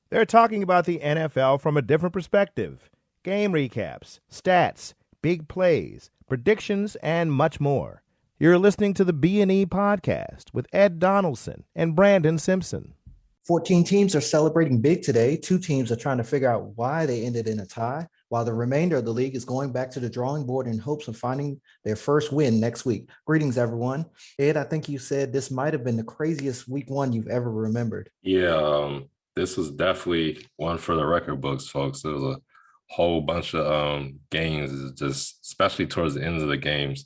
They're talking about the NFL from a different perspective. Game recaps, stats, big plays, predictions, and much more. You're listening to the B&E podcast with Ed Donaldson and Brandon Simpson. 14 teams are celebrating big today. Two teams are trying to figure out why they ended in a tie, while the remainder of the league is going back to the drawing board in hopes of finding their first win next week. Greetings, everyone. Ed, I think you said this might have been the craziest week one you've ever remembered. Yeah, this was definitely one for the record books, folks. There was a whole bunch of games, just especially towards the ends of the games.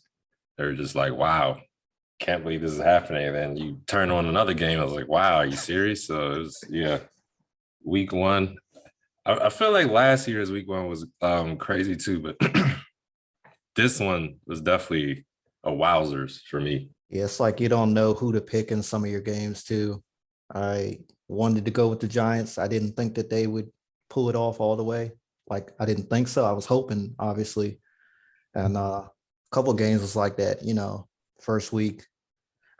They're just like, wow, can't believe this is happening. And then you turn on another game, I was like, wow, are you serious? So it was, yeah, week one. I feel like last year's week one was crazy too, but this one was definitely a wowzers for me. Yeah, it's like you don't know who to pick in some of your games, too. I wanted to go with the Giants. I didn't think that they would pull it off all the way. Like, I didn't think so. I was hoping, obviously. And a couple of games was like that, first week.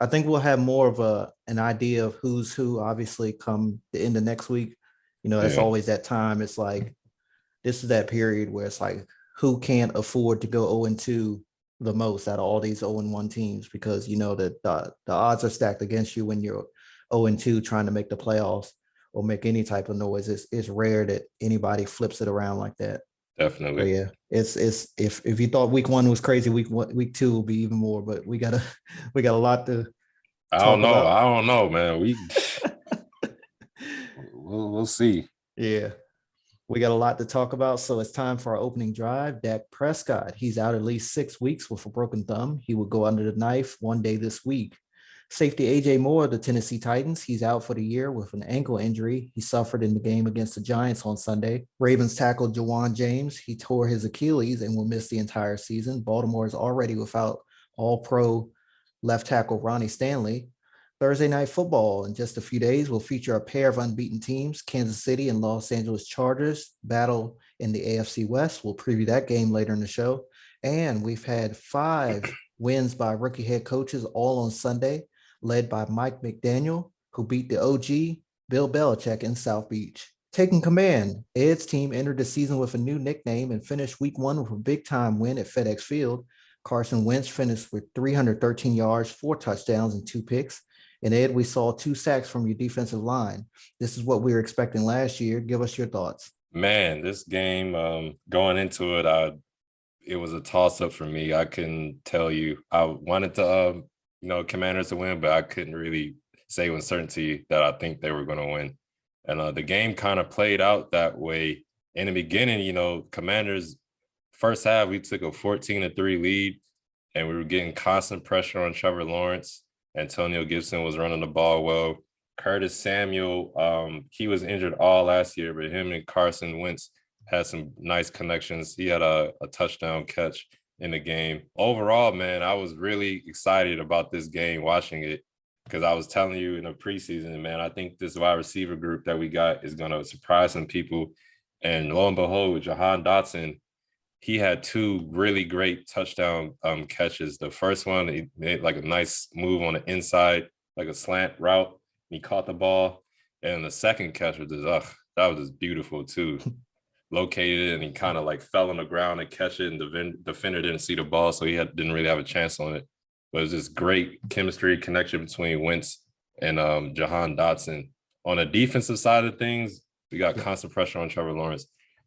I think we'll have more of an idea of who's who, obviously, come the end of next week. That's Yeah, always that time. It's like this is that period where it's like who can't afford to go 0-2 the most out of all these 0-1 teams, because you know that the odds are stacked against you when you're 0-2 trying to make the playoffs or make any type of noise. It's rare that anybody flips it around like that. So definitely. yeah, it's if you thought week one was crazy, week two will be even more. But we got we got a lot to I don't talk know. about. I don't know, man. We'll see. Yeah, we got a lot to talk about. So it's time for our opening drive. Dak Prescott, he's out at least 6 weeks with a broken thumb. He will go under the knife one day this week. Safety AJ Moore of the Tennessee Titans, he's out for the year with an ankle injury he suffered in the game against the Giants on Sunday. Ravens tackle Jawan James, he tore his Achilles and will miss the entire season. Baltimore is already without all-pro left tackle Ronnie Stanley. Thursday Night Football in just a few days will feature a pair of unbeaten teams. Kansas City and Los Angeles Chargers battle in the AFC West. We'll preview that game later in the show. And we've had 5 wins by rookie head coaches all on Sunday, led by Mike McDaniel, who beat the OG Bill Belichick in South Beach. Taking command, Ed's team entered the season with a new nickname and finished week one with a big-time win at FedEx Field. Carson Wentz finished with 313 yards, 4 touchdowns, and 2 picks. And Ed, we saw 2 sacks from your defensive line. This is what we were expecting last year. Give us your thoughts. Man, this game, going into it, it was a toss-up for me. I can tell you. I wanted to, Commanders to win, but I couldn't really say with certainty that I think they were going to win. And the game kind of played out that way. In the beginning, Commanders, first half, we took a 14-3 lead, and we were getting constant pressure on Trevor Lawrence. Antonio Gibson was running the ball well. Curtis Samuel, he was injured all last year, but him and Carson Wentz had some nice connections. He had a touchdown catch in the game. Overall, man, I was really excited about this game, watching it, because I was telling you in the preseason, man, I think this wide receiver group that we got is going to surprise some people. And lo and behold, with Jahan Dotson, he had 2 really great touchdown catches. The first one, he made like a nice move on the inside, like a slant route. He caught the ball. And the second catch was just, that was just beautiful too. Located it, and he kind of like fell on the ground and catch it, and the defender didn't see the ball, so didn't really have a chance on it. But it was just great chemistry connection between Wentz and Jahan Dotson. On the defensive side of things, we got constant pressure on Trevor Lawrence.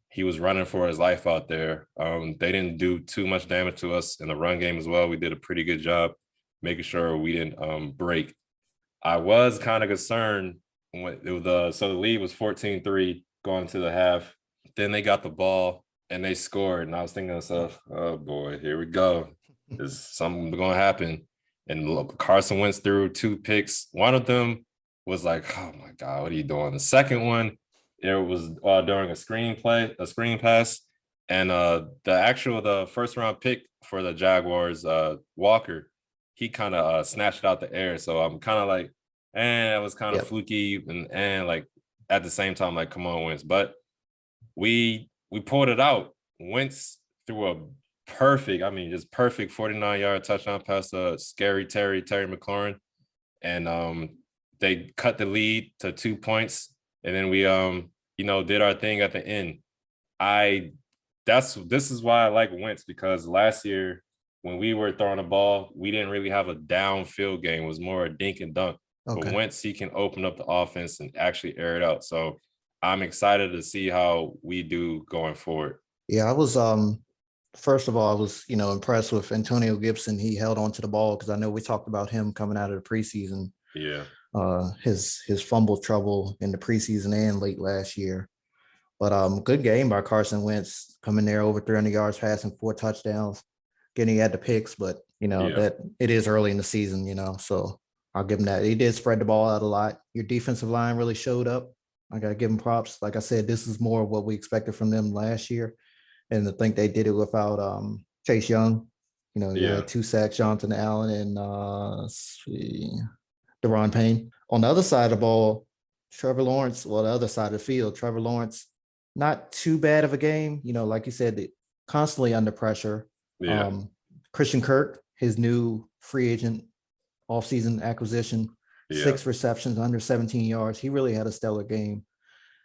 He was running for his life out there. They didn't do too much damage to us in the run game as well. We did a pretty good job making sure we didn't break. I was kind of concerned when so the lead was 14-3 going to the half. Then they got the ball and they scored. And I was thinking to myself, oh boy, here we go. Is something going to happen? And look, Carson Wentz threw 2 picks. One of them was like, oh my God, what are you doing? The second one, it was during a screen pass. And the first round pick for the Jaguars, Walker, he kind of snatched it out the air. So I'm kind of like, it was kind of fluky. And like at the same time, like, come on, Wentz. But we pulled it out. Wentz threw a perfect 49-yard touchdown pass to Terry McLaurin. And they cut the lead to 2 points. And then we did our thing at the end. This is why I like Wentz, because last year when we were throwing the ball, we didn't really have a downfield game. It was more a dink and dunk. But Okay. Wentz, he can open up the offense and actually air it out. So I'm excited to see how we do going forward. Yeah, I was first of all, I was, impressed with Antonio Gibson. He held on to the ball because I know we talked about him coming out of the preseason. Yeah. His fumble trouble in the preseason and late last year. But good game by Carson Wentz, coming there over 300 yards, passing 4 touchdowns. Getting at the picks, but that it is early in the season, so I'll give him that. He did spread the ball out a lot. Your defensive line really showed up. I gotta give him props. Like I said, this is more of what we expected from them last year. And I think they did it without Chase Young. You had 2 sacks, Jonathan Allen and Deron Payne. On the other side of the ball, Trevor Lawrence, the other side of the field, Trevor Lawrence, not too bad of a game. Like you said, constantly under pressure. Yeah. Christian Kirk, his new free agent offseason acquisition, 6 receptions, under 17 yards. He really had a stellar game.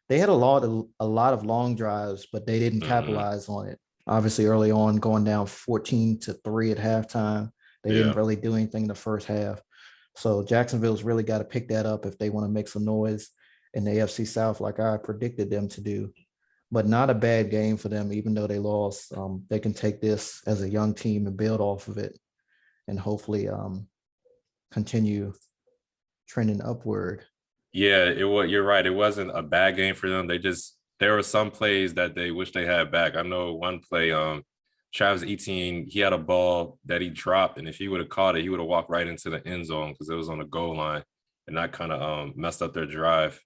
They had a lot of long drives, but they didn't capitalize on it. Obviously, early on, going down 14-3 at halftime, they didn't really do anything in the first half. So Jacksonville's really got to pick that up if they want to make some noise in the AFC South, like I predicted them to do. But not a bad game for them, even though they lost. They can take this as a young team and build off of it, and hopefully continue trending upward. Yeah, you're right. It wasn't a bad game for them. There were some plays that they wish they had back. I know one play, Travis Etienne, he had a ball that he dropped, and if he would have caught it, he would have walked right into the end zone because it was on the goal line, and that kind of messed up their drive.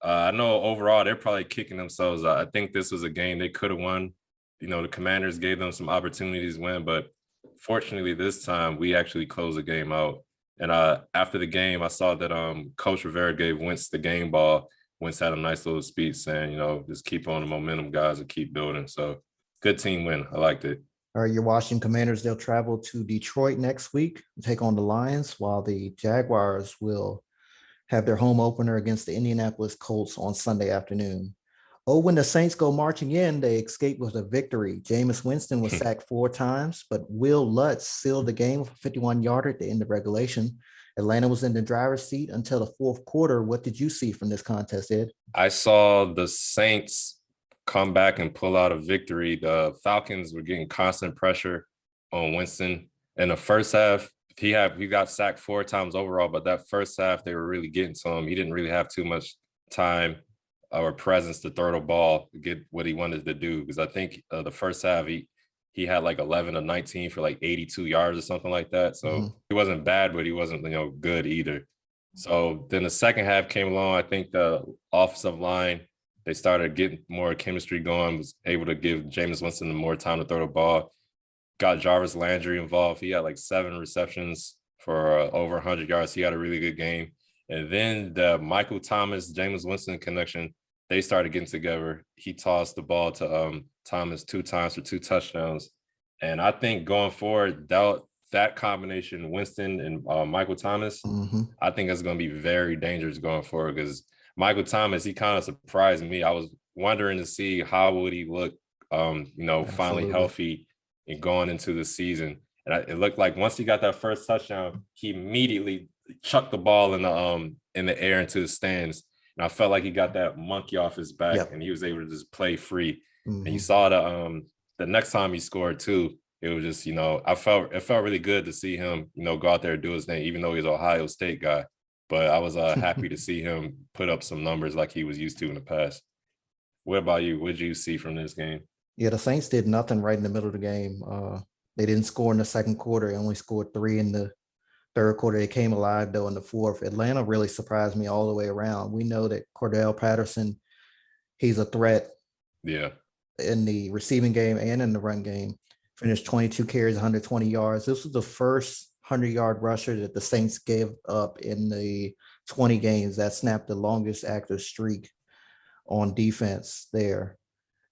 I know overall they're probably kicking themselves out. I think this was a game they could have won. The Commanders gave them some opportunities to win, but fortunately this time we actually closed the game out. And after the game, I saw that Coach Rivera gave Wentz the game ball. Wentz had a nice little speech saying, just keep on the momentum, guys, and keep building. So good team win. I liked it. All right, your Washington Commanders, they'll travel to Detroit next week and take on the Lions, while the Jaguars will have their home opener against the Indianapolis Colts on Sunday afternoon. Oh, when the Saints go marching in, they escape with a victory. Jameis Winston was sacked 4 times, but Will Lutz sealed the game with a 51-yarder at the end of regulation. Atlanta was in the driver's seat until the 4th quarter. What did you see from this contest, Ed? I saw the Saints come back and pull out a victory. The Falcons were getting constant pressure on Winston. In the first half, he got sacked 4 times overall, but that first half they were really getting to him. He didn't really have too much time or presence to throw the ball to get what he wanted to do, because I think the first half he had like 11 of 19 for like 82 yards or something like that. So He wasn't bad, but he wasn't good either. So then the second half came along. I think the offensive line, they started getting more chemistry going, was able to give Jameis Winston more time to throw the ball. Got Jarvis Landry involved. He had like 7 receptions for over 100 yards. He had a really good game. And then the Michael Thomas, Jameis Winston connection, they started getting together. He tossed the ball to Thomas 2 times for 2 touchdowns. And I think going forward, that combination, Winston and Michael Thomas, I think it's going to be very dangerous going forward, because Michael Thomas, he kind of surprised me. I was wondering to see how would he look, finally healthy and going into the season. And it looked like once he got that first touchdown, he immediately chucked the ball in the air into the stands. And I felt like he got that monkey off his back, and he was able to just play free. And you saw the next time he scored too. It was just, it felt really good to see him, go out there and do his thing, even though he's an Ohio State guy. But I was happy to see him put up some numbers like he was used to in the past. What about you? What did you see from this game? Yeah, the Saints did nothing right in the middle of the game. They didn't score in the second quarter. They only scored 3 in the third quarter. They came alive, though, in the fourth. Atlanta really surprised me all the way around. We know that Cordell Patterson, he's a threat in the receiving game and in the run game. Finished 22 carries, 120 yards. This was the first 100-yard rusher that the Saints gave up in the 20 games. That snapped the longest active streak on defense there.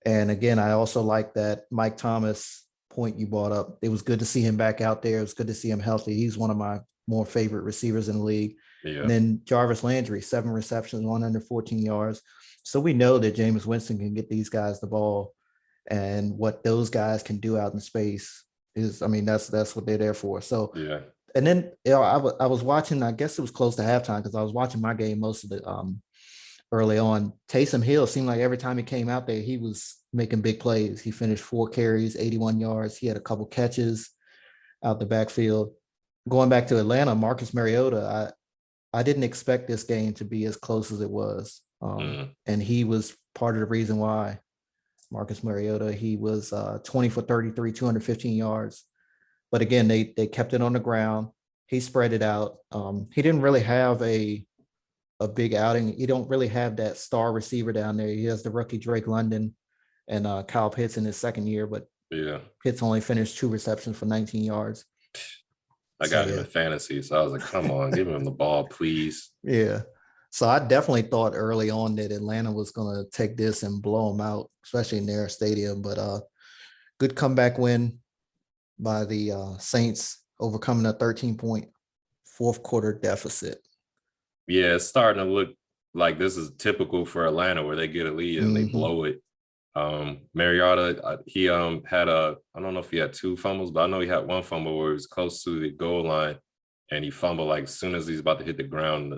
And again, I also like that Mike Thomas point you brought up. It was good to see him back out there. It was good to see him healthy. He's one of my more favorite receivers in the league. Yeah. And then Jarvis Landry, 7 receptions, 114 yards. So we know that Jameis Winston can get these guys the ball, and what those guys can do out in space is, I mean, that's what they're there for. So Yeah. and then I was watching, I guess it was close to halftime because I was watching my game most of the early on. Taysom Hill seemed like every time he came out there, he was making big plays. He finished 4 carries, 81 yards. He had a couple catches out the backfield. Going back to Atlanta, Marcus Mariota, I didn't expect this game to be as close as it was. And he was part of the reason why. Marcus Mariota, he was 20 for 33, 215 yards. But again, they kept it on the ground. He spread it out. He didn't really have a big outing. He don't really have that star receiver down there. He has the rookie Drake London and Kyle Pitts in his second year, but Pitts only finished 2 receptions for 19 yards. I got him in fantasy, so I was like, come on, give him the ball, please. Yeah. So I definitely thought early on that Atlanta was going to take this and blow them out, especially in their stadium. But good comeback win by the Saints, overcoming a 13-point fourth quarter deficit. Yeah, it's starting to look like this is typical for Atlanta, where they get a lead and they blow it. Mariota, he had I don't know if he had 2 fumbles, but I know he had 1 fumble where he was close to the goal line and he fumbled like as soon as he's about to hit the ground.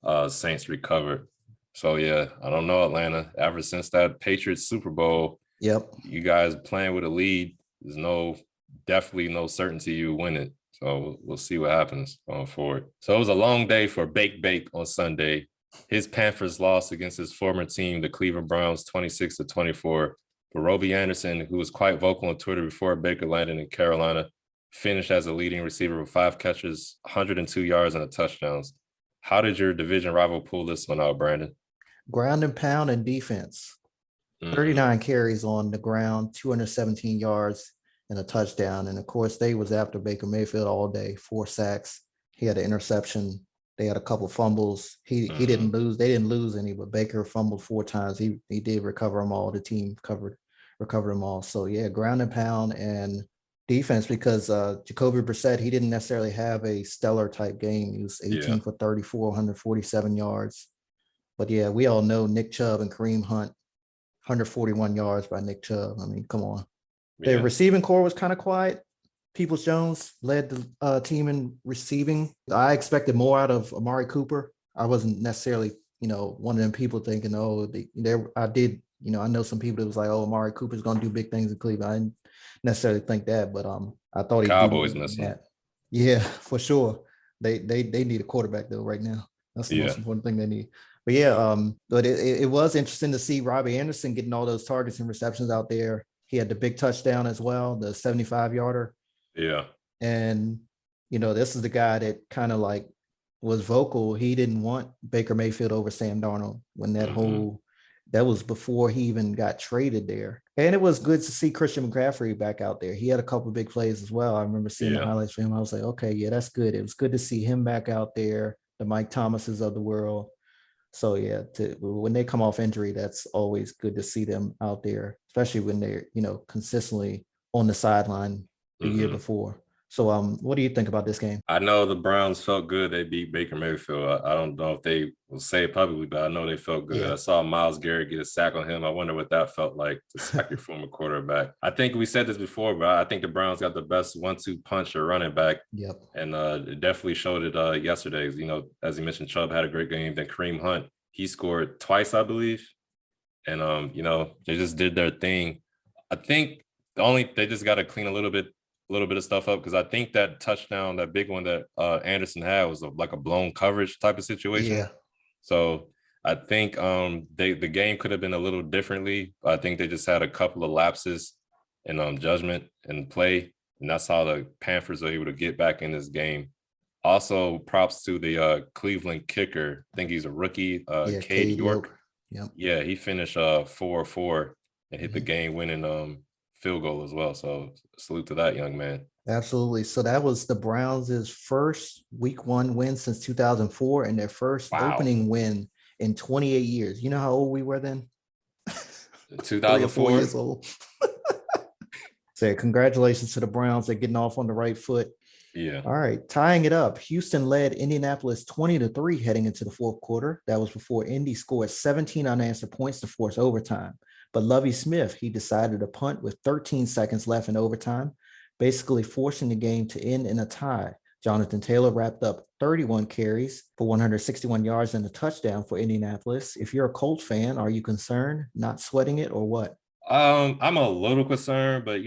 The Saints recovered. So yeah, I don't know, Atlanta. Ever since that Patriots Super Bowl, you guys playing with a lead. There's definitely no certainty you win it. So we'll see what happens going forward. So it was a long day for Bake on Sunday. His Panthers lost against his former team, the Cleveland Browns, 26-24. But Robbie Anderson, who was quite vocal on Twitter before Baker landed in Carolina, finished as a leading receiver with 5 catches, 102 yards, and a touchdown. How did your division rival pull this one out, Brandon? Ground and pound and defense. 39 carries on the ground, 217 yards, and a touchdown. And of course, they was after Baker Mayfield all day, 4 sacks. He had an interception. They had a couple fumbles. He didn't lose. They didn't lose any, but Baker fumbled 4 times. He did recover them all. The team recovered them all. So yeah, ground and pound and defense, because Jacoby Brissett, he didn't necessarily have a stellar type game. He was 18 for 34, 147 yards. But yeah, we all know Nick Chubb and Kareem Hunt, 141 yards by Nick Chubb. I mean, come on. The receiving core was kind of quiet. Peoples-Jones led the team in receiving. I expected more out of Amari Cooper. I wasn't necessarily, one of them people thinking, I know some people that was like, oh, Amari Cooper's going to do big things in Cleveland. I didn't necessarily think that, but I thought he Cowboys missing that. Yeah, for sure. They need a quarterback though right now. That's the most important thing they need. But yeah, but it was interesting to see Robbie Anderson getting all those targets and receptions out there. He had the big touchdown as well, the 75-yarder. Yeah. And, this is the guy that kind of like was vocal. He didn't want Baker Mayfield over Sam Darnold when that was before he even got traded there. And it was good to see Christian McCaffrey back out there. He had a couple of big plays as well. I remember seeing the highlights for him. I was like, okay, yeah, that's good. It was good to see him back out there, the Mike Thomases of the world. So yeah, when they come off injury, that's always good to see them out there, especially when they're, consistently on the sideline the year before. So what do you think about this game? I know the Browns felt good. They beat Baker Mayfield. I don't know if they will say it publicly, but I know they felt good. Yeah. I saw Myles Garrett get a sack on him. I wonder what that felt like to sack your former quarterback. I think we said this before, but I think the Browns got the best 1-2 punch at running back. Yep. And it definitely showed it yesterday. As you mentioned, Chubb had a great game. Then Kareem Hunt, he scored twice, I believe. And, they just did their thing. I think they just got to clean a little bit of stuff up, because I think that touchdown, that big one that Anderson had, was like a blown coverage type of situation. Yeah. So I think the game could have been a little differently. I think they just had a couple of lapses in judgment and play, and that's how the Panthers were able to get back in this game. Also, props to the Cleveland kicker. I think he's a rookie, Cade York. Yep. Yeah, he finished 4-4 and hit the game-winning field goal as well. So salute to that young man. Absolutely. So that was the Browns' first week 1 win since 2004 and their first opening win in 28 years. You know how old we were then? 2004. 4 years old. So congratulations to the Browns. They're getting off on the right foot. Yeah. All right, tying it up. Houston led Indianapolis 20-3 heading into the fourth quarter. That was before Indy scored 17 unanswered points to force overtime. But Lovie Smith, he decided to punt with 13 seconds left in overtime, basically forcing the game to end in a tie. Jonathan Taylor wrapped up 31 carries for 161 yards and a touchdown for Indianapolis. If you're a Colts fan, are you concerned, not sweating it, or what? I'm a little concerned, but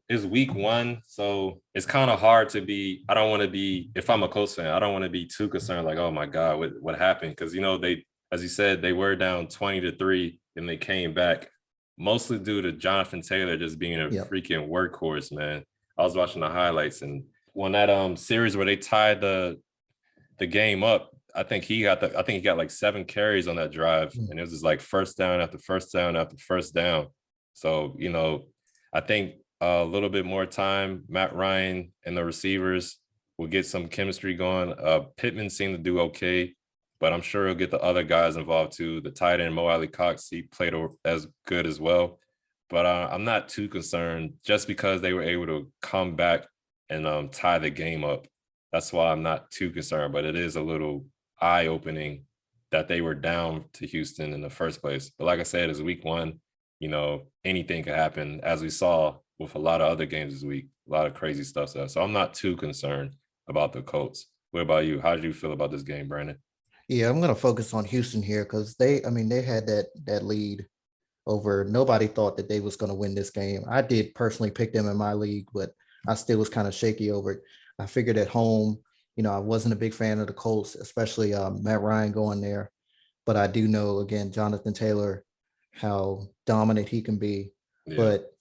it's week one, so it's kind of hard to be. I don't want to be, if I'm a Colts fan, I don't want to be too concerned, like, oh my God, what happened? Because they, as you said, they were down 20-3 and they came back, mostly due to Jonathan Taylor just being a freaking workhorse, man. I was watching the highlights, and when that series where they tied the game up, I think he got like 7 carries on that drive, and it was just like first down after first down after first down. So, I think a little bit more time, Matt Ryan and the receivers will get some chemistry going. Pittman seemed to do okay, but I'm sure he'll get the other guys involved too. The tight end, Mo Alley Cox, he played as good as well. But I'm not too concerned just because they were able to come back and tie the game up. That's why I'm not too concerned, but it is a little eye-opening that they were down to Houston in the first place. But like I said, it's week one. Anything could happen, as we saw with a lot of other games this week, a lot of crazy stuff. So I'm not too concerned about the Colts. What about you? How did you feel about this game, Brandon? Yeah, I'm going to focus on Houston here because they had that lead over. Nobody thought that they was going to win this game. I did personally pick them in my league, but I still was kind of shaky over it. I figured at home, I wasn't a big fan of the Colts, especially Matt Ryan going there. But I do know, again, Jonathan Taylor, how dominant he can be. Yeah. But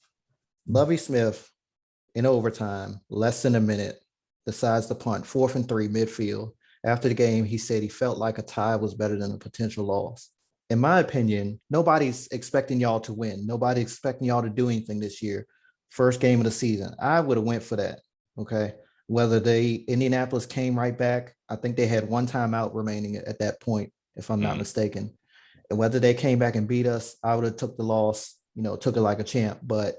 Lovie Smith in overtime, less than a minute, decides to punt, 4th and 3 midfield. After the game, he said he felt like a tie was better than a potential loss. In my opinion, nobody's expecting y'all to win. Nobody's expecting y'all to do anything this year. First game of the season. I would have went for that. Okay. Whether Indianapolis came right back, I think they had one timeout remaining at that point, if I'm not mistaken. And whether they came back and beat us, I would have took the loss, took it like a champ. But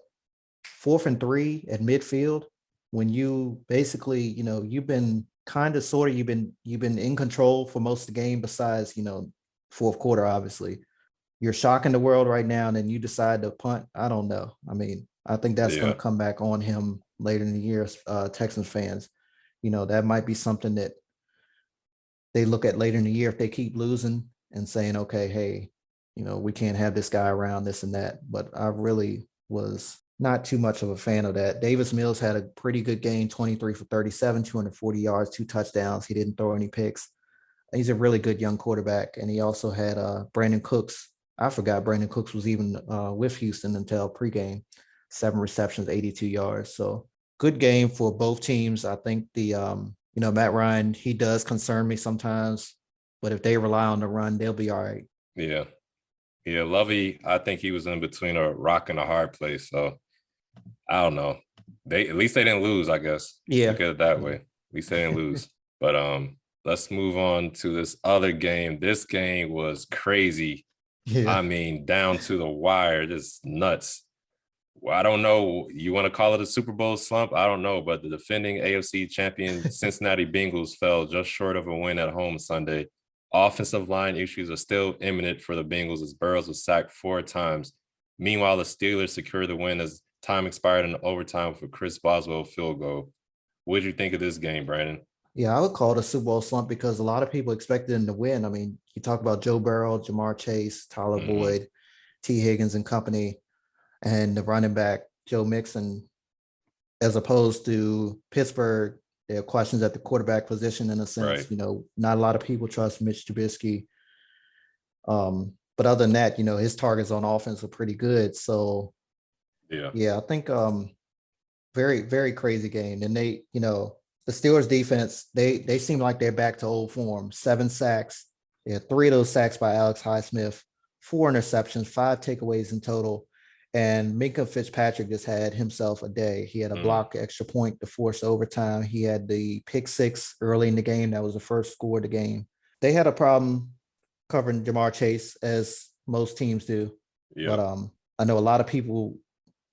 4th and 3 at midfield, when you basically, you've been kind of sort of, you've been in control for most of the game besides, fourth quarter, obviously. You're shocking the world right now, and then you decide to punt. I don't know. I mean, I think that's going to come back on him later in the year, Texans fans. That might be something that they look at later in the year if they keep losing and saying, okay, hey, we can't have this guy around, this and that. But I really was not too much of a fan of that. Davis Mills had a pretty good game, 23 for 37, 240 yards, 2 touchdowns. He didn't throw any picks. He's a really good young quarterback. And he also had Brandon Cooks. I forgot Brandon Cooks was even with Houston until pregame. 7 receptions, 82 yards. So good game for both teams. I think Matt Ryan, he does concern me sometimes, but if they rely on the run, they'll be all right. Yeah. Yeah, Lovey, I think he was in between a rock and a hard place. So I don't know. At least they didn't lose, I guess. Yeah. Look at it that way. At least they didn't lose. But let's move on to this other game. This game was crazy. Yeah. I mean, down to the wire, just nuts. Well, I don't know. You want to call it a Super Bowl slump? I don't know. But the defending AFC champion Cincinnati Bengals fell just short of a win at home Sunday. Offensive line issues are still imminent for the Bengals as Burrows was sacked 4 times. Meanwhile, the Steelers secured the win as time expired in overtime for Chris Boswell field goal. What did you think of this game, Brandon? Yeah, I would call it a Super Bowl slump because a lot of people expected him to win. I mean, you talk about Joe Burrow, Jamar Chase, Tyler Boyd, T. Higgins and company, and the running back, Joe Mixon, as opposed to Pittsburgh. There are questions at the quarterback position in a sense. Right. Not a lot of people trust Mitch Trubisky. But other than that, his targets on offense are pretty good. So, yeah, I think very, very crazy game. And they, the Steelers defense, they seem like they're back to old form. 7 sacks. They had 3 of those sacks by Alex Highsmith, 4 interceptions, 5 takeaways in total. And Minka Fitzpatrick just had himself a day. He had a block extra point to force overtime. He had the pick 6 early in the game. That was the first score of the game. They had a problem covering Jamar Chase, as most teams do. Yeah. But I know a lot of people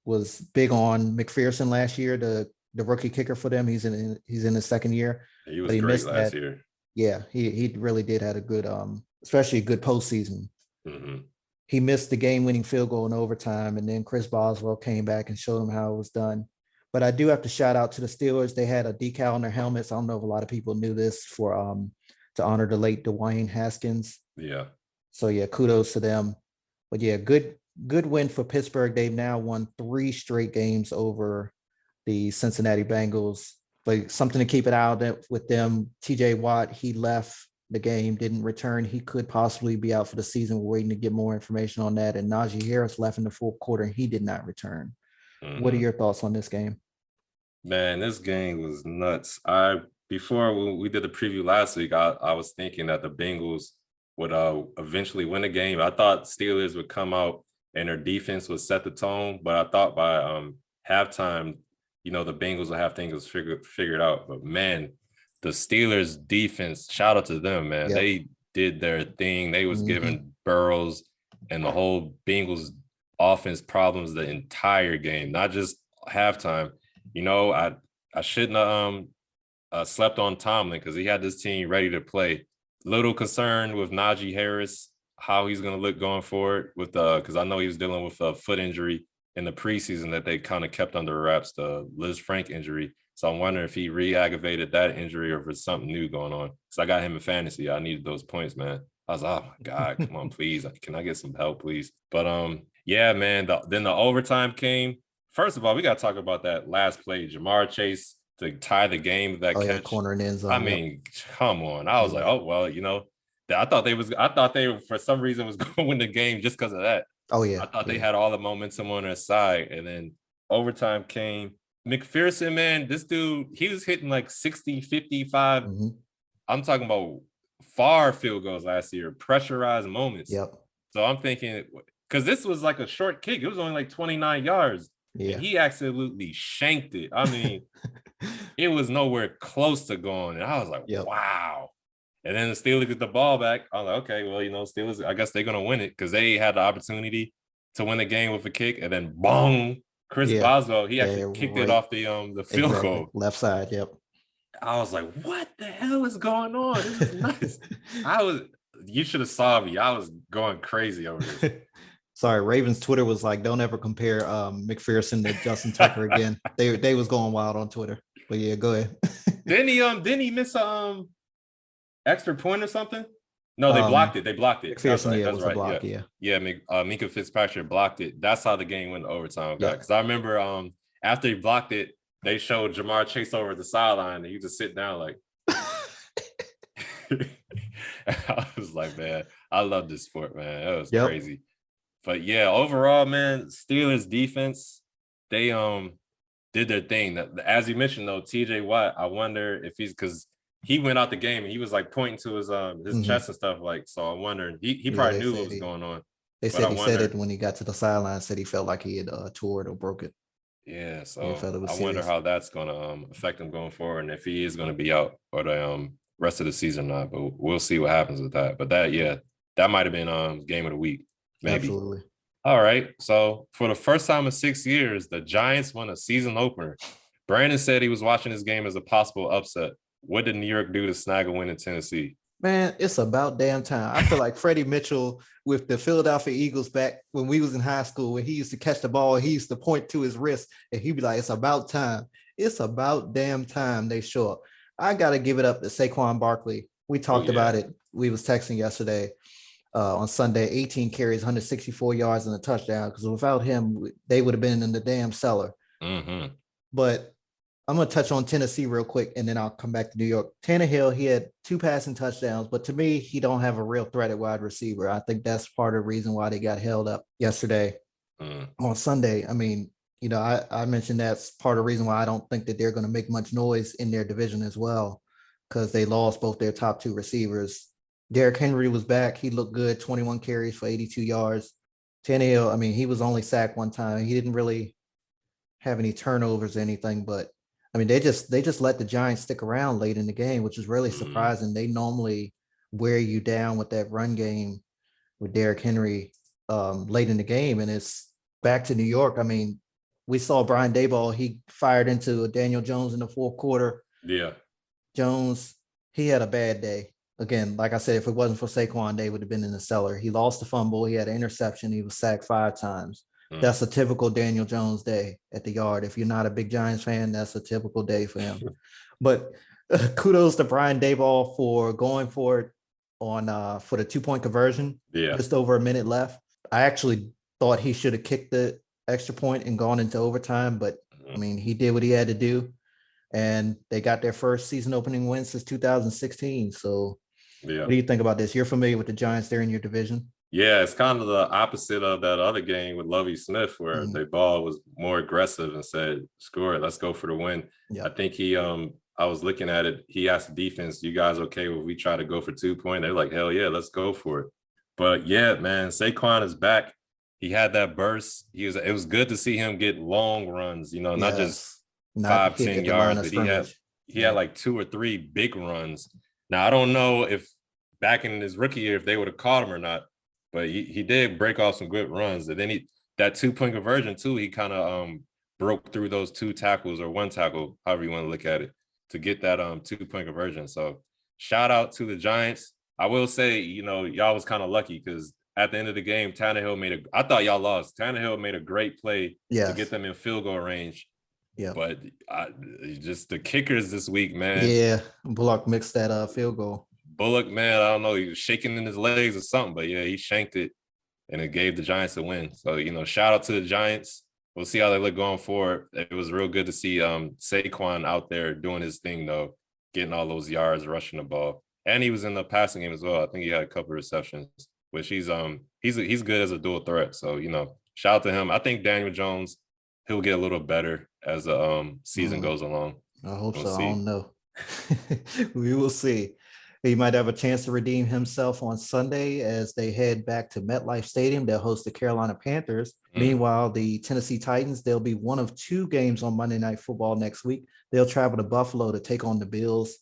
was big on McPherson last year, the the rookie kicker for them. He's in his second year. He was but he great missed last that. year. Yeah, he really did had a good especially a good postseason. Mm-hmm. He missed the game-winning field goal in overtime, and then Chris Boswell came back and showed him how it was done. But I do have to shout out to the Steelers. They had a decal on their helmets. I don't know if a lot of people knew this for to honor the late Dwayne Haskins. Yeah. So yeah, kudos to them. But yeah, good win for Pittsburgh. They've now won 3 straight games over the Cincinnati Bengals. But something to keep it out with them. TJ Watt, he left the game, didn't return. He could possibly be out for the season. We're waiting to get more information on that. And Najee Harris left in the fourth quarter and he did not return. Mm-hmm. What are your thoughts on this game? Man, this game was nuts. Before we did the preview last week, I was thinking that the Bengals would eventually win the game. I thought Steelers would come out and their defense would set the tone, but I thought by halftime, the Bengals would have things figured out. But man, the Steelers defense, shout out to them, man. Yep. They did their thing. They was giving Burrows and the whole Bengals offense problems the entire game, not just halftime. I shouldn't have slept on Tomlin because he had this team ready to play. Little concerned with Najee Harris, how he's going to look going forward with because I know he was dealing with a foot injury in the preseason that they kind of kept under wraps, the Liz Frank injury. So I'm wondering if he re-aggravated that injury or if it's something new going on. Because I got him in fantasy. I needed those points, man. I was, oh my God, come on, please. Can I get some help, please? But yeah, man, then the overtime came. First of all, we got to talk about that last play, Jamar Chase to tie the game with that catch. Yeah, corner and end zone. I mean, come on. I was like, oh, well, I thought they for some reason was going to win the game just because of that. Oh, yeah. I thought they had all the momentum on their side. And then overtime came. McPherson, man, this dude, he was hitting like 60, 55. Mm-hmm. I'm talking about far field goals last year, pressurized moments. Yep. So I'm thinking, because this was like a short kick. It was only like 29 yards. Yeah. And he absolutely shanked it. I mean, it was nowhere close to going. And I was like, wow. And then the Steelers get the ball back. I was like, okay, well, Steelers, I guess they're going to win it because they had the opportunity to win the game with a kick. And then, boom, Chris Boswell, he actually kicked it off the field goal. Left side, yep. I was like, what the hell is going on? This is nice. You should have saw me. I was going crazy over this. Sorry, Ravens Twitter was like, don't ever compare McPherson to Justin Tucker again. They was going wild on Twitter. But yeah, go ahead. Didn't he miss a extra point or something? No, they blocked it. McPherson, was a block, yeah. Minka Fitzpatrick blocked it. That's how the game went to overtime. Because I remember after he blocked it, they showed Jamar Chase over at the sideline, and he just sit down like. I was like, man, I love this sport, man. That was crazy. But yeah, overall, man, Steelers defense, they did their thing. As you mentioned though, TJ Watt, I wonder if he's because he went out the game and he was like pointing to his chest and stuff like. So I'm wondering he probably knew what was going on. They said said it when he got to the sideline. Said he felt like he had tore it or broke it. Yeah, so I wonder how that's going to affect him going forward and if he is going to be out or the rest of the season or not. But we'll see what happens with that. But that might have been game of the week. Maybe. Absolutely. All right. So for the first time in 6 years, the Giants won a season opener. Brandon said he was watching this game as a possible upset. What did New York do to snag a win in Tennessee? Man, it's about damn time. I feel like Freddie Mitchell with the Philadelphia Eagles back when we was in high school, when he used to catch the ball, he used to point to his wrist and he'd be like, it's about time. It's about damn time they show up. I got to give it up to Saquon Barkley. We talked about it. We was texting yesterday. On Sunday, 18 carries, 164 yards and a touchdown. Because without him, they would have been in the damn cellar. Mm-hmm. But I'm going to touch on Tennessee real quick, and then I'll come back to New York. Tannehill, he had 2 passing touchdowns, but to me, he don't have a real threat at wide receiver. I think that's part of the reason why they got held up yesterday on Sunday. I mean, I mentioned that's part of the reason why I don't think that they're going to make much noise in their division as well, because they lost both their top 2 receivers. Derrick Henry was back. He looked good, 21 carries for 82 yards. Tannehill, I mean, he was only sacked 1 time. He didn't really have any turnovers or anything, but I mean, they just let the Giants stick around late in the game, which is really surprising. They normally wear you down with that run game with Derrick Henry late in the game, and it's back to New York. I mean, we saw Brian Daboll, he fired into Daniel Jones in the fourth quarter. Yeah. Jones, he had a bad day. Again, like I said, if it wasn't for Saquon, they would have been in the cellar. He lost the fumble. He had an interception. He was sacked 5 times. That's a typical Daniel Jones day at the yard. If you're not a big Giants fan, that's a typical day for him. But kudos to Brian Daboll for going for it on for the 2-point conversion. Yeah. Just over a minute left. I actually thought he should have kicked the extra point and gone into overtime, but I mean, he did what he had to do, and they got their first season opening win since 2016. So Yeah. what do you think about this? You're familiar with the Giants. They're in your division. Yeah, it's kind of the opposite of that other game with Lovie Smith, where the ball was more aggressive and said, "Screw it, let's go for the win." Yeah. I think I was looking at it. He asked the defense, "You guys okay if we try to go for 2-point?" They're like, "Hell yeah, let's go for it." But yeah, man, Saquon is back. He had that burst. It was good to see him get long runs. Not just 5-10 yards, but he had like 2 or 3 big runs. Now I don't know if back in his rookie year if they would have caught him or not. But he did break off some good runs. And then that 2-point conversion too, he kind of broke through those 2 tackles or 1 tackle, however you want to look at it, to get that 2-point conversion. So shout out to the Giants. I will say, y'all was kind of lucky because at the end of the game, Tannehill I thought y'all lost. Tannehill made a great play to get them in field goal range. Yeah. But just the kickers this week, man. Yeah, Bullock mixed that field goal. Bullock, man, I don't know, he was shaking in his legs or something, but yeah, he shanked it and it gave the Giants a win. So, shout out to the Giants. We'll see how they look going forward. It was real good to see Saquon out there doing his thing, though, getting all those yards, rushing the ball. And he was in the passing game as well. I think he had a couple of receptions, which he's good as a dual threat. So, shout out to him. I think Daniel Jones, he'll get a little better as the season goes along. I hope so. I don't know. We will see. He might have a chance to redeem himself on Sunday as they head back to MetLife Stadium. They'll host the Carolina Panthers. Meanwhile, the Tennessee Titans, they'll be one of 2 games on Monday Night Football next week. They'll travel to Buffalo to take on the Bills.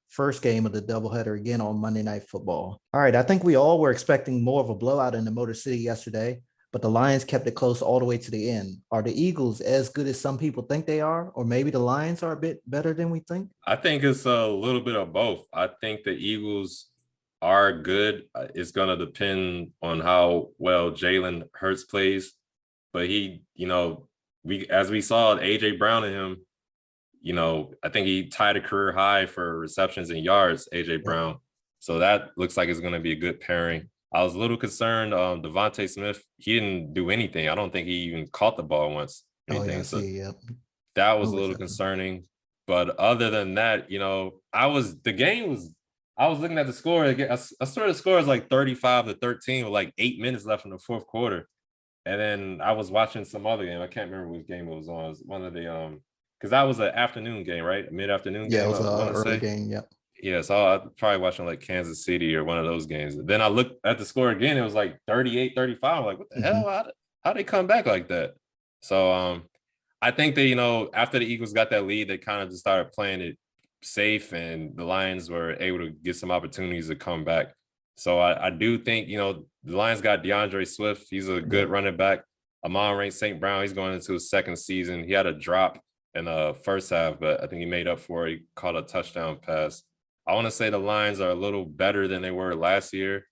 First game of the doubleheader again on Monday Night Football. All right, I think we all were expecting more of a blowout in the Motor City yesterday, but the Lions kept it close all the way to the end. Are the Eagles as good as some people think they are? Or maybe the Lions are a bit better than we think? I think it's a little bit of both. I think the Eagles are good. It's going to depend on how well Jalen Hurts plays. But as we saw A.J. Brown and him, I think he tied a career high for receptions and yards, A.J. Brown. So that looks like it's going to be a good pairing. I was a little concerned. Devontae Smith, he didn't do anything. I don't think he even caught the ball once. That was a little concerning. But other than that, I was looking at the score. I saw the score is like 35-13 with like 8 minutes left in the fourth quarter. And then I was watching some other game. I can't remember which game it was on. It was one of the because that was an afternoon game, right? A mid-afternoon game. Yeah, it was an early game. Yep. Yeah, so I was probably watching like Kansas City or one of those games. Then I looked at the score again. It was like 38-35. I'm like, what the hell? How'd they come back like that? So I think that, after the Eagles got that lead, they kind of just started playing it safe, and the Lions were able to get some opportunities to come back. So I do think, the Lions got DeAndre Swift. He's a good running back. Amon-Ra St. Brown, he's going into his second season. He had a drop in the first half, but I think he made up for it. He caught a touchdown pass. I want to say the Lions are a little better than they were last year,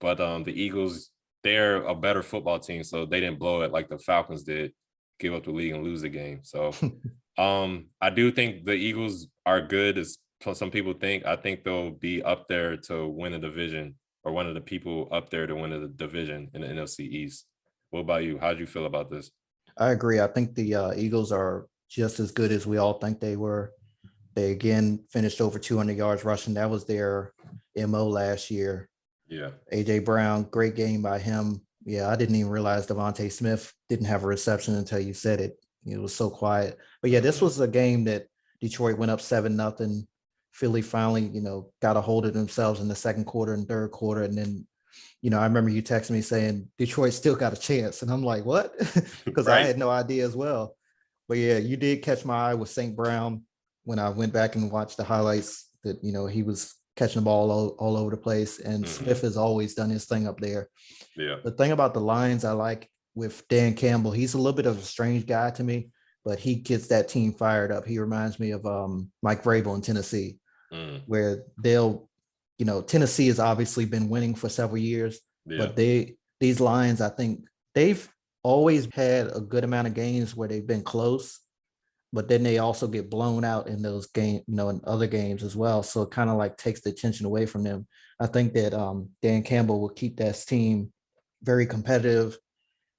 but the Eagles, they're a better football team, so they didn't blow it like the Falcons did, give up the league and lose the game. So I do think the Eagles are good, as some people think. I think they'll be up there to win a division, or one of the people up there to win a division in the NFC East. What about you? How do you feel about this? I agree. I think the Eagles are just as good as we all think they were. They again finished over 200 yards rushing. That was their MO last year. Yeah. A.J. Brown, great game by him. Yeah, I didn't even realize Devontae Smith didn't have a reception until you said it. It was so quiet. But yeah, this was a game that Detroit went up 7-0. Philly finally, got a hold of themselves in the second quarter and third quarter. And then, I remember you texting me saying Detroit still got a chance. And I'm like, what? Because I had no idea as well. But yeah, you did catch my eye with St. Brown when I went back and watched the highlights that, he was catching the ball all over the place. And Smith has always done his thing up there. Yeah. The thing about the Lions I like with Dan Campbell. He's a little bit of a strange guy to me, but he gets that team fired up. He reminds me of Mike Vrabel in Tennessee, where Tennessee has obviously been winning for several years, but these Lions, I think they've always had a good amount of games where they've been close, but then they also get blown out in those games, in other games as well. So it kind of like takes the attention away from them. I think that Dan Campbell will keep that team very competitive,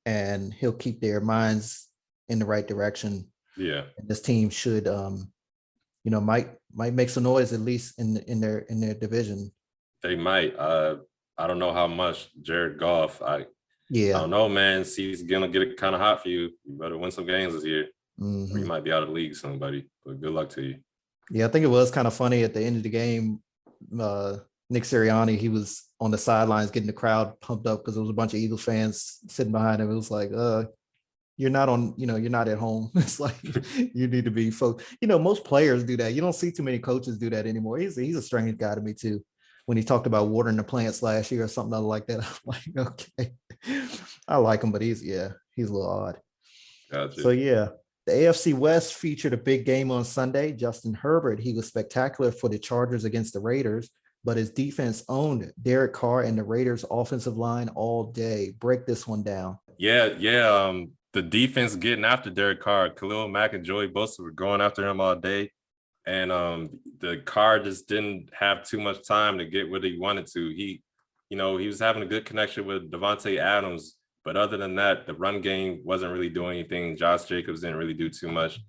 and he'll keep their minds in the right direction. Yeah. And this team should, might make some noise, at least in their division. They might. I don't know how much Jared Goff. I don't know, man. He's gonna get it kind of hot for you. You better win some games this year. Or you might be out of the league, somebody. But good luck to you. Yeah, I think it was kind of funny at the end of the game. Nick Sirianni, he was on the sidelines getting the crowd pumped up because there was a bunch of Eagles fans sitting behind him. It was like, you're not at home. It's like you need to be focused. Most players do that. You don't see too many coaches do that anymore. He's a strange guy to me too. When he talked about watering the plants last year or something like that, I'm like, okay, I like him, but he's a little odd. Gotcha. So yeah. The AFC West featured a big game on Sunday. Justin Herbert, he was spectacular for the Chargers against the Raiders, but his defense owned Derek Carr and the Raiders' offensive line all day. Break this one down. Yeah. The defense getting after Derek Carr, Khalil Mack and Joey Bosa were going after him all day, and the Carr just didn't have too much time to get what he wanted to. He was having a good connection with Devontae Adams. But other than that, the run game wasn't really doing anything. Josh Jacobs didn't really do too much.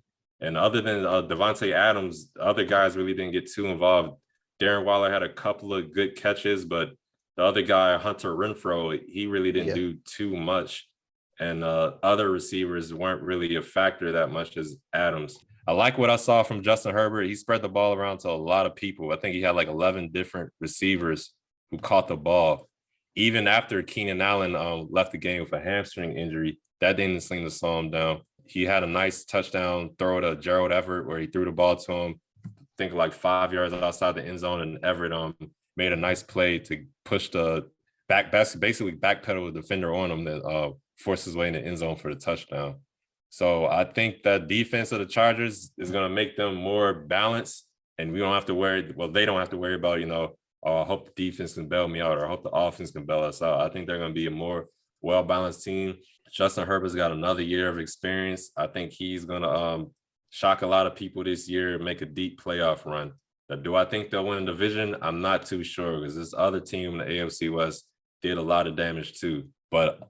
And other than Devontae Adams, the other guys really didn't get too involved. Darren Waller had a couple of good catches, but the other guy, Hunter Renfrow, he really didn't do too much. And other receivers weren't really a factor that much as Adams. I like what I saw from Justin Herbert. He spread the ball around to a lot of people. I think he had like 11 different receivers who caught the ball. Even after Keenan Allen left the game with a hamstring injury, that didn't seem to slow him down. He had a nice touchdown throw to Gerald Everett where he threw the ball to him, I think like 5 yards outside the end zone, and Everett made a nice play to push the basically backpedal the defender on him that forced his way in the end zone for the touchdown. So I think that defense of the Chargers is going to make them more balanced, and we don't have to worry. Well, they don't have to worry about, I hope the defense can bail me out, or I hope the offense can bail us out. I think they're going to be a more well-balanced team. Justin Herbert's got another year of experience. I think he's going to shock a lot of people this year and make a deep playoff run. Do I think they'll win the division? I'm not too sure because this other team in the AFC West did a lot of damage too. But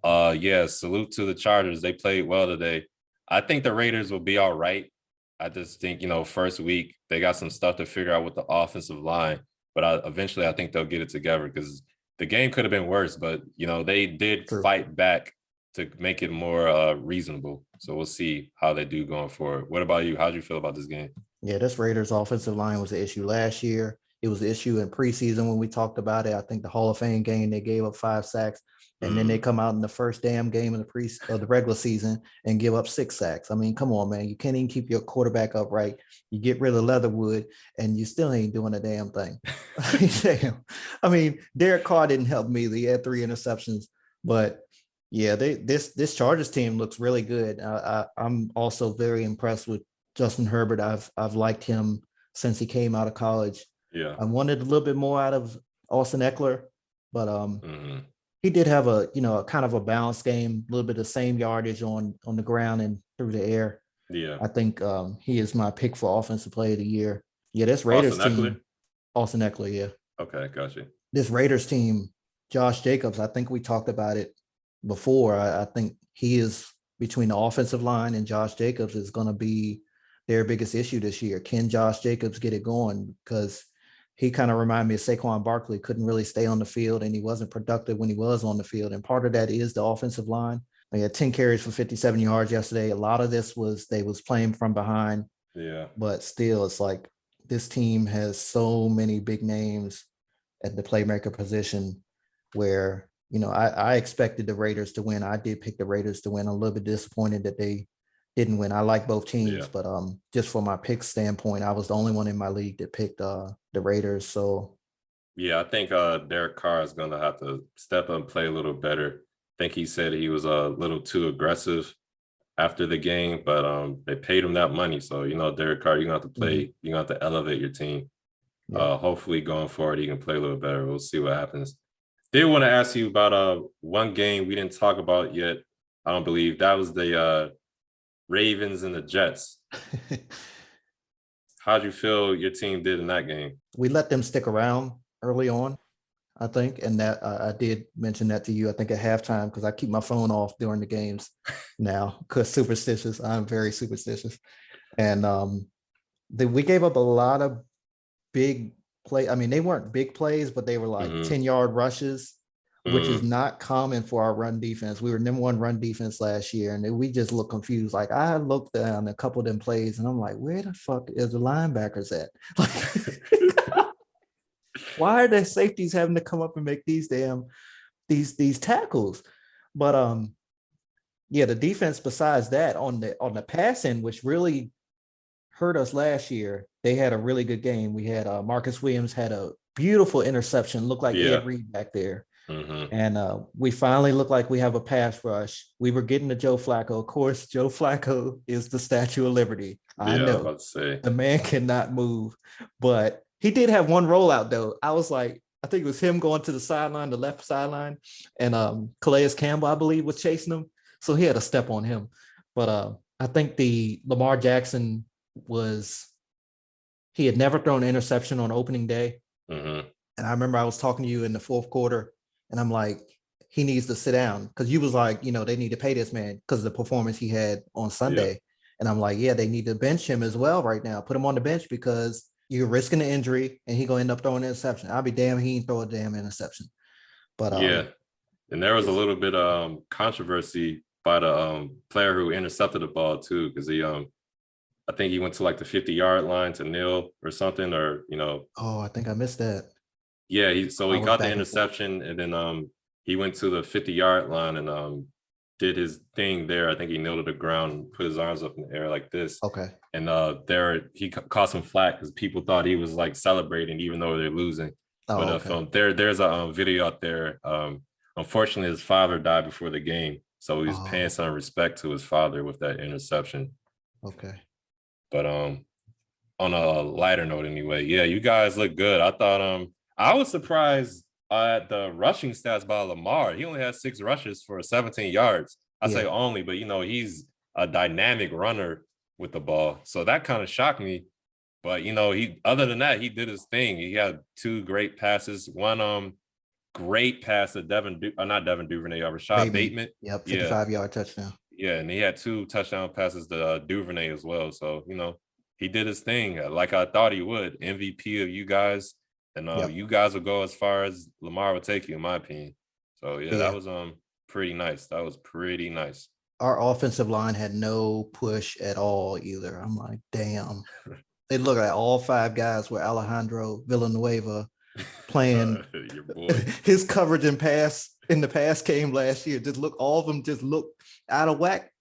salute to the Chargers. They played well today. I think the Raiders will be all right. I just think, first week, they got some stuff to figure out with the offensive line. But eventually, I think they'll get it together because the game could have been worse. But, they did fight back to make it more reasonable. So we'll see how they do going forward. What about you? How do you feel about this game? Yeah, this Raiders offensive line was an issue last year. It was an issue in preseason when we talked about it. I think the Hall of Fame game, they gave up 5 sacks. And then they come out in the first damn game of the regular season and give up 6 sacks. I mean, come on, man. You can't even keep your quarterback upright. You get rid of Leatherwood, and you still ain't doing a damn thing. Damn. I mean, Derek Carr didn't help me. He had 3 interceptions. But, yeah, this Chargers team looks really good. I'm also very impressed with Justin Herbert. I've liked him since he came out of college. Yeah. I wanted a little bit more out of Austin Eckler, but he did have a kind of a balanced game, a little bit of the same yardage on the ground and through the air. Yeah. I think he is my pick for offensive player of the year. Yeah, this Raiders team. Austin Eckler, yeah. Okay, gotcha. This Raiders team, Josh Jacobs, I think we talked about it before. I think he is between the offensive line and Josh Jacobs is going to be their biggest issue this year. Can Josh Jacobs get it going? Because he kind of reminded me of Saquon Barkley, couldn't really stay on the field, and he wasn't productive when he was on the field. And part of that is the offensive line. They had 10 carries for 57 yards yesterday. A lot of this was they was playing from behind. Yeah. But still, it's like this team has so many big names at the playmaker position where, I expected the Raiders to win. I did pick the Raiders to win. I'm a little bit disappointed that they didn't win. I like both teams, but just from my pick standpoint, I was the only one in my league that picked the Raiders. So yeah, I think Derek Carr is going to have to step up and play a little better. think he said he was a little too aggressive after the game, but they paid him that money. So, Derek Carr, you're going to have to play, you're going to have to elevate your team. Yeah. Hopefully going forward, he can play a little better. We'll see what happens. Did want to ask you about one game we didn't talk about yet. I don't believe that was the Ravens and the Jets. How'd you feel your team did in that game? We let them stick around early on, I think, and that I did mention that to you, I think at halftime, because I keep my phone off during the games now because superstitious. I'm very superstitious. And we gave up a lot of big play. I mean, they weren't big plays, but they were like 10-yard rushes, which is not common for our run defense. We were number one run defense last year, and we just look confused. Like, I looked down a couple of them plays, and I'm like, where the fuck is the linebackers at? Like, why are the safeties having to come up and make these tackles? But yeah, the defense besides that on the pass end, which really hurt us last year, they had a really good game. We had Marcus Williams had a beautiful interception, looked like Ed Reed back there. And we finally look like we have a pass rush. We were getting to Joe Flacco. Of course, Joe Flacco is the Statue of Liberty. I know. I was about to say. The man cannot move, but he did have one rollout though. I was like, I think it was him going to the sideline, the left sideline, and Calais Campbell, I believe, was chasing him. So he had a step on him. But I think the Lamar Jackson he had never thrown an interception on opening day. And I remember I was talking to you in the fourth quarter, and I'm like, he needs to sit down, because you was like, they need to pay this man because of the performance he had on Sunday. And I'm like, yeah, they need to bench him as well right now. Put him on the bench because you're risking an injury and he's going to end up throwing an interception. I'll be damned he ain't throw a damn interception. But and there was a little bit of controversy by the player who intercepted the ball too, because I think he went to like the 50-yard line to kneel or something, or Oh, I think I missed that. Yeah, he got the interception, and then he went to the 50-yard line and did his thing there. I think he kneeled to the ground and put his arms up in the air like this. Okay. And there he caught some flack because people thought he was like celebrating even though they're losing. Oh, But there's a video out there. Unfortunately, his father died before the game, so he was paying some respect to his father with that interception. Okay. But on a lighter note, anyway, yeah, you guys look good. I thought I was surprised at the rushing stats by Lamar. He only had 6 rushes for 17 yards. I say only, but he's a dynamic runner with the ball, so that kind of shocked me. But he, other than that, he did his thing. He had 2 great passes. One great pass to not Devin Duvernay, Rashad Bateman. Yep, 55-yard touchdown. Yeah, and he had 2 touchdown passes to Duvernay as well. So he did his thing like I thought he would. MVP of you guys, and you guys will go as far as Lamar would take you, in my opinion. So that was pretty nice. That was pretty nice. Our offensive line had no push at all either. I'm like, damn. They look at all 5 guys with Alejandro Villanueva playing your boy. His coverage and pass in the pass game last year. All of them just look out of whack.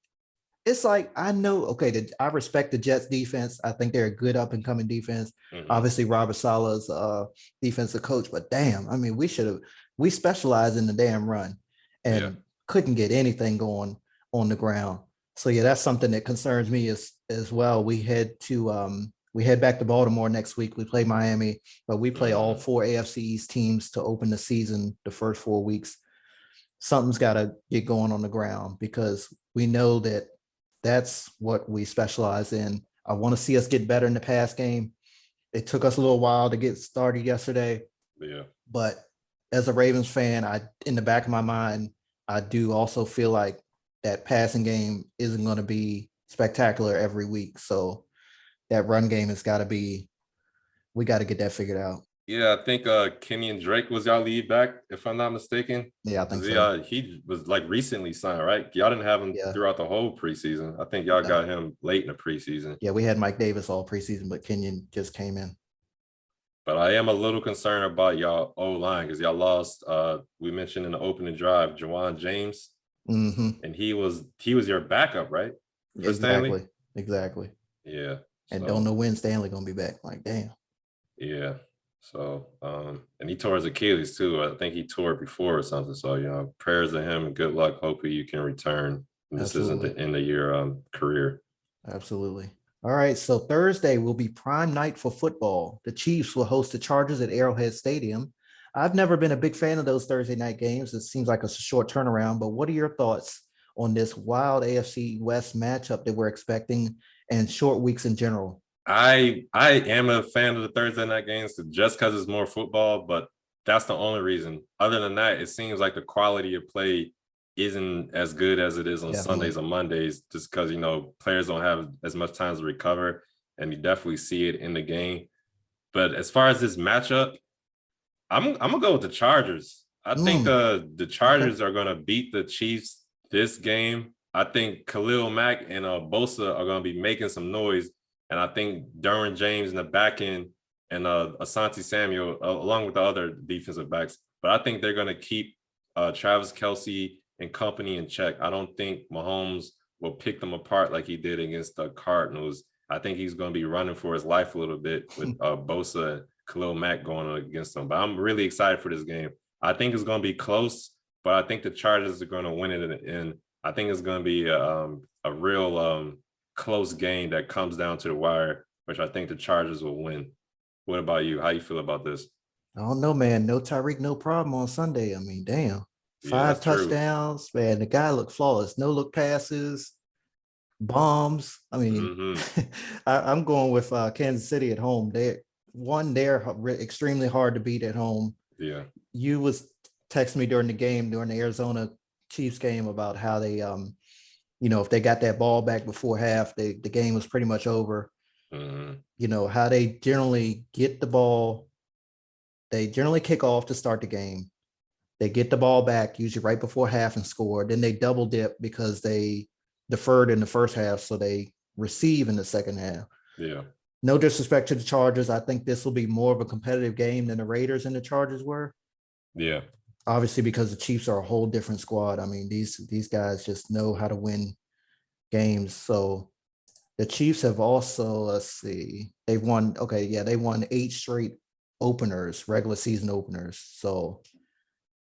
It's like, I know, I respect the Jets defense. I think they're a good up and coming defense. Obviously, Robert Saleh's defensive coach, but damn, I mean, we specialize in the damn run and couldn't get anything going on the ground. So that's something that concerns me as well. We head back to Baltimore next week. We play Miami, but we play all 4 AFC East teams to open the season the first 4 weeks. Something's got to get going on the ground because we know that that's what we specialize in. I want to see us get better in the pass game. It took us a little while to get started yesterday. Yeah. But as a Ravens fan, in the back of my mind, I do also feel like that passing game isn't going to be spectacular every week. So that run game we got to get that figured out. Yeah, I think Kenyon Drake was y'all lead back, if I'm not mistaken. Yeah, I think so. He was like recently signed, right? Y'all didn't have him throughout the whole preseason. I think y'all got him late in the preseason. Yeah, we had Mike Davis all preseason, but Kenyon just came in. But I am a little concerned about y'all O-line because y'all lost, we mentioned in the opening drive, Jawan James. And he was your backup, right? Exactly. Yeah. And don't know when Stanley going to be back. Like, damn. Yeah. So, and he tore his Achilles too. I think he tore it before or something. So, prayers to him and good luck. Hopefully you can return. And this isn't Absolutely. the end of your career. Absolutely. All right. So Thursday will be prime night for football. The Chiefs will host the Chargers at Arrowhead Stadium. I've never been a big fan of those Thursday night games. It seems like it's a short turnaround, but what are your thoughts on this wild AFC West matchup that we're expecting and short weeks in general? I am a fan of the Thursday night games just because it's more football, but that's the only reason. Other than that, it seems like the quality of play isn't as good as it is on Definitely. Sundays and Mondays, just because players don't have as much time to recover, and you definitely see it in the game. But as far as this matchup, I'm gonna go with the Chargers. I think the Okay. Chargers are gonna beat the Chiefs this game. I think Khalil Mack and Bosa are gonna be making some noise, and I think Derwin James in the back end and Asante Samuel along with the other defensive backs. But I think they're gonna keep Travis Kelce and company in check. I don't think Mahomes will pick them apart like he did against the Cardinals. I think he's going to be running for his life a little bit with Bosa and Khalil Mack going against him. But I'm really excited for this game. I think it's going to be close, but I think the Chargers are going to win it in the end. I think it's going to be a real close game that comes down to the wire, which I think the Chargers will win. What about you? How you feel about this? I don't know, man. No Tyreek, no problem on Sunday. I mean, damn. Yeah, Five that's true. touchdowns, man. The guy looked flawless. No look passes, bombs. I mean, Mm-hmm. I'm going with Kansas City at home. They're extremely hard to beat at home. Yeah. You was texting me during the Arizona Chiefs game about how they if they got that ball back before half, the game was pretty much over. Mm-hmm. How they generally get the ball, they generally kick off to start the game. They get the ball back usually right before half and score. Then they double dip because they deferred in the first half, so they receive in the second half. Yeah. No disrespect to the Chargers. I think this will be more of a competitive game than the Raiders and the Chargers were. Yeah. Obviously, because the Chiefs are a whole different squad. I mean, these guys just know how to win games. So the Chiefs have also, let's see, they've won. Okay, yeah, they won 8 straight openers, regular season openers. So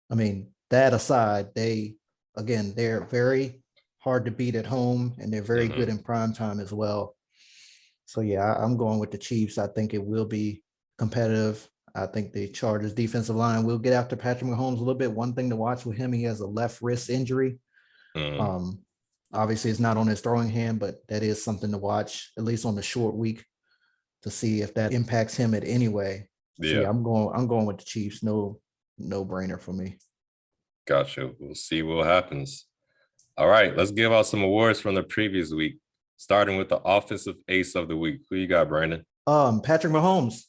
I mean, that aside, they're very hard to beat at home and they're very good Mm-hmm. in prime time as well. So yeah, I'm going with the Chiefs. I think it will be competitive. I think the Chargers defensive line will get after Patrick Mahomes a little bit. One thing to watch with him, he has a left wrist injury. Mm-hmm. Um, Obviously it's not on his throwing hand, but that is something to watch, at least on the short week, to see if that impacts him in any way. So Yeah. yeah, I'm going with the Chiefs. No brainer for me. Gotcha. We'll see what happens. All right, let's give out some awards from the previous week, starting with the offensive ace of the week. Who you got, Brandon? Patrick Mahomes,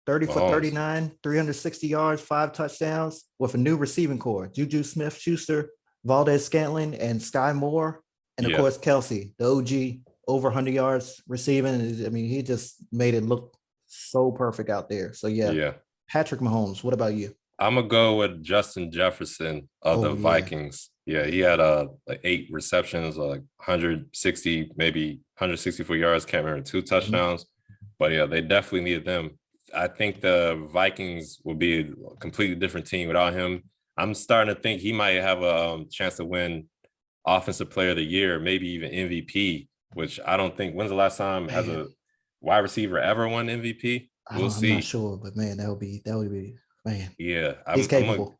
30 for Mahomes. 39, 360 yards, 5 touchdowns with a new receiving core. Juju Smith-Schuster, Valdez Scantling, and Sky Moore. And of Yeah. course, Kelsey, the OG, over 100 yards receiving. I mean, he just made it look so perfect out there. So yeah, Yeah. Patrick Mahomes, what about you? I'm gonna go with Justin Jefferson of Oh the yeah. Vikings. Yeah, he had like 8 receptions, like 160, maybe 164 yards. Can't remember 2 Mhm. touchdowns, but yeah, they definitely needed them. I think the Vikings will be a completely different team without him. I'm starting to think he might have a chance to win Offensive Player of the Year, maybe even MVP. Which I don't think. When's the last time has Man, a wide receiver ever won MVP? We'll I'm not see. sure, but man, that would be man. Yeah, He's I'm capable.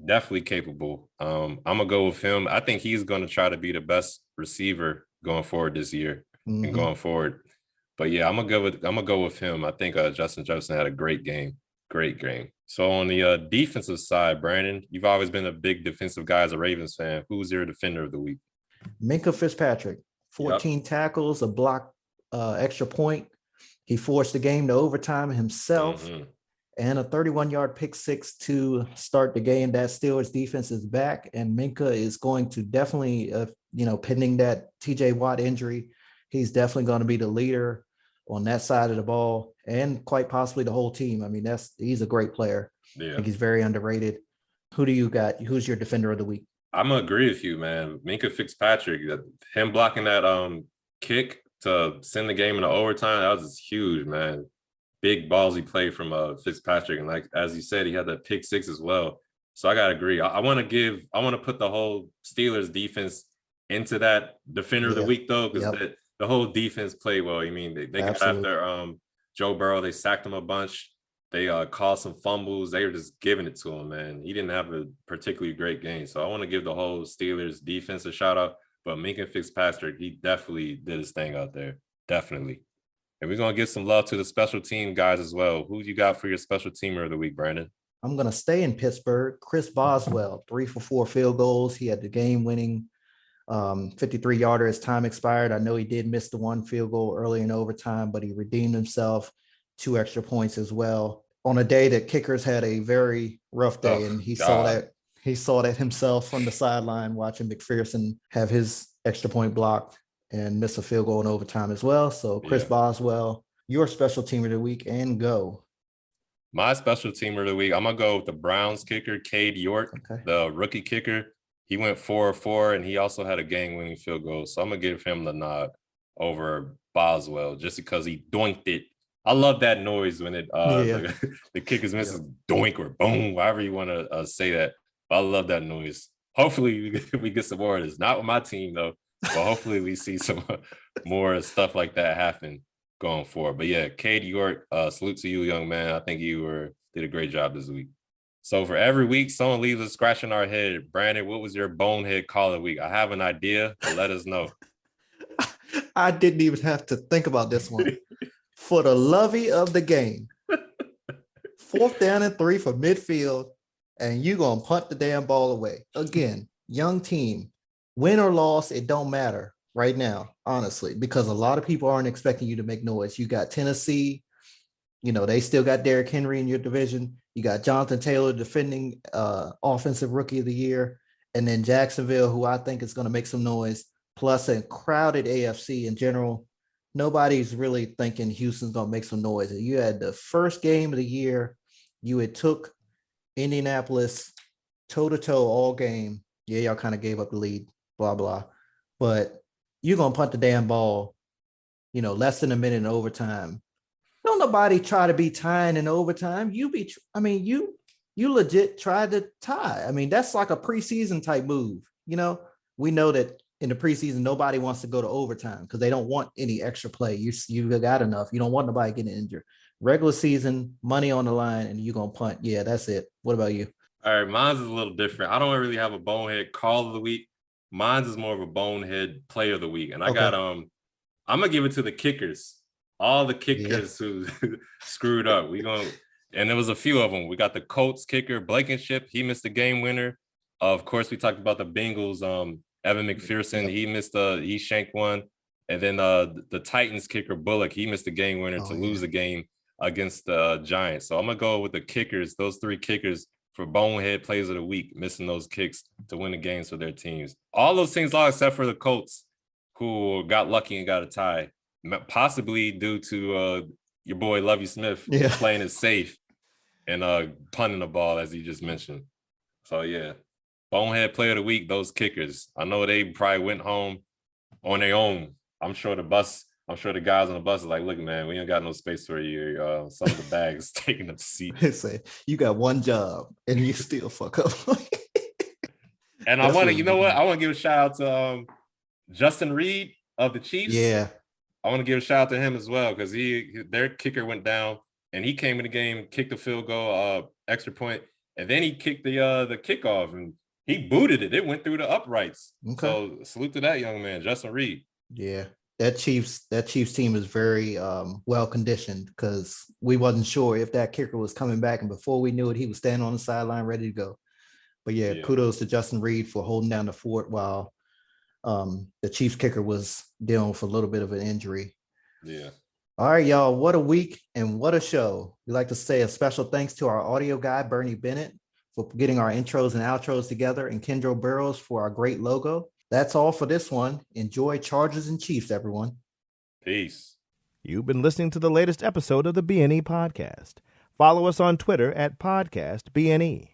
definitely capable. I'm gonna go with him. I think he's gonna try to be the best receiver going forward this year and Mm-hmm. going forward. But yeah, I'm gonna go with him. I think Justin Jefferson had a great game. Great game. So on the defensive side, Brandon, you've always been a big defensive guy as a Ravens fan. Who's your defender of the week? Minka Fitzpatrick, Yep. 14 tackles, a block, extra point. He forced the game to overtime himself Mm-hmm. and a 31-yard pick six to start the game. That Steelers defense is back, and Minka is going to definitely, pending that TJ Watt injury, he's definitely going to be the leader on that side of the ball and quite possibly the whole team. I mean, he's a great player. I Yeah. think he's very underrated. Who do you got? Who's your defender of the week? I'm gonna agree with you, man. Minka Fitzpatrick, him blocking that kick to send the game into overtime, that was just huge, man. big ballsy play from Fitzpatrick. And like as you said, he had that pick six as well. So I gotta agree. I want to put the whole Steelers defense into that defender of the Yeah. week though, because Yep. the whole defense played well. I mean, they got Absolutely. after Joe Burrow, they sacked him a bunch. They caused some fumbles. They were just giving it to him, man. He didn't have a particularly great game. So I want to give the whole Steelers defense a shout out. But Minka Fitzpatrick, he definitely did his thing out there. Definitely. And we're going to give some love to the special team guys as well. Who you got for your special teamer of the week, Brandon? I'm going to stay in Pittsburgh. Chris Boswell, 3 for 4 field goals. He had the game-winning 53-yarder as time expired. I know he did miss the one field goal early in overtime, but he redeemed himself. 2 extra points as well on a day that kickers had a very rough day. And he saw that himself from the sideline, watching McPherson have his extra point blocked and miss a field goal in overtime as well. So Chris Boswell, your special team of the week, and go. My special team of the week, I'm going to go with the Browns kicker, Cade York, the rookie kicker. He went 4-4, and he also had a game-winning field goal. So I'm going to give him the nod over Boswell just because he doinked it. I love that noise when it the kickers misses doink or boom, however you want to say that. But I love that noise. Hopefully we get some more of this. Not with my team, though. But hopefully we see some more stuff like that happen going forward. But yeah, Cade York, salute to you, young man. I think you did a great job this week. So for every week, someone leaves us scratching our head. Brandon, what was your bonehead call of the week? I have an idea, but let us know. I didn't even have to think about this one. For the lovey of the game, 4th down and 3 for midfield, and you going to punt the damn ball away. Again, young team, win or loss, it don't matter right now, honestly, because a lot of people aren't expecting you to make noise. You got Tennessee, they still got Derrick Henry in your division. You got Jonathan Taylor defending offensive rookie of the year, and then Jacksonville, who I think is going to make some noise, plus a crowded AFC in general. Nobody's really thinking Houston's going to make some noise. You had the first game of the year. You had took Indianapolis toe-to-toe all game. Yeah, y'all kind of gave up the lead, blah, blah. But you're going to punt the damn ball, less than a minute in overtime. Don't nobody try to be tying in overtime. You legit tried to tie. I mean, that's like a preseason type move. We know that in the preseason, nobody wants to go to overtime because they don't want any extra play. You got enough. You don't want nobody getting injured. Regular season, money on the line, and you're going to punt. Yeah, that's it. What about you? All right, mine's is a little different. I don't really have a bonehead call of the week. Mine's is more of a bonehead play of the week. And I got, I'm going to give it to the kickers. All the kickers who screwed up. And there was a few of them. We got the Colts kicker, Blankenship. He missed the game winner. Of course, we talked about the Bengals, Evan McPherson, he shanked one. And then the Titans kicker, Bullock, he missed the game winner to lose the game against the Giants. So I'm going to go with the kickers, those 3 kickers for bonehead plays of the week, missing those kicks to win the games for their teams. All those teams lost except for the Colts, who got lucky and got a tie, possibly due to your boy Lovie Smith playing it safe and punting the ball, as you just mentioned. So, yeah. Bonehead play of the week, those kickers. I know they probably went home on their own. I'm sure the guys on the bus are like, look, man, we ain't got no space for you. Some of the bags taking up seat. They say, you got one job and you still fuck up. And I want to, I want to give a shout out to Justin Reed of the Chiefs. Yeah. I want to give a shout out to him as well because their kicker went down and he came in the game, kicked the field goal, extra point, and then he kicked the kickoff and he booted it. It went through the uprights. Okay. So salute to that young man, Justin Reed. Yeah, that Chiefs team is very well conditioned because we wasn't sure if that kicker was coming back, and before we knew it, he was standing on the sideline ready to go. But yeah, kudos to Justin Reed for holding down the fort while the Chiefs kicker was dealing with a little bit of an injury. Yeah. All right, y'all. What a week and what a show. We'd like to say a special thanks to our audio guy, Bernie Bennett, for getting our intros and outros together, and Kendro Burrows for our great logo. That's all for this one. Enjoy Chargers and Chiefs, everyone. Peace. You've been listening to the latest episode of the B&E Podcast. Follow us on Twitter at PodcastBNE.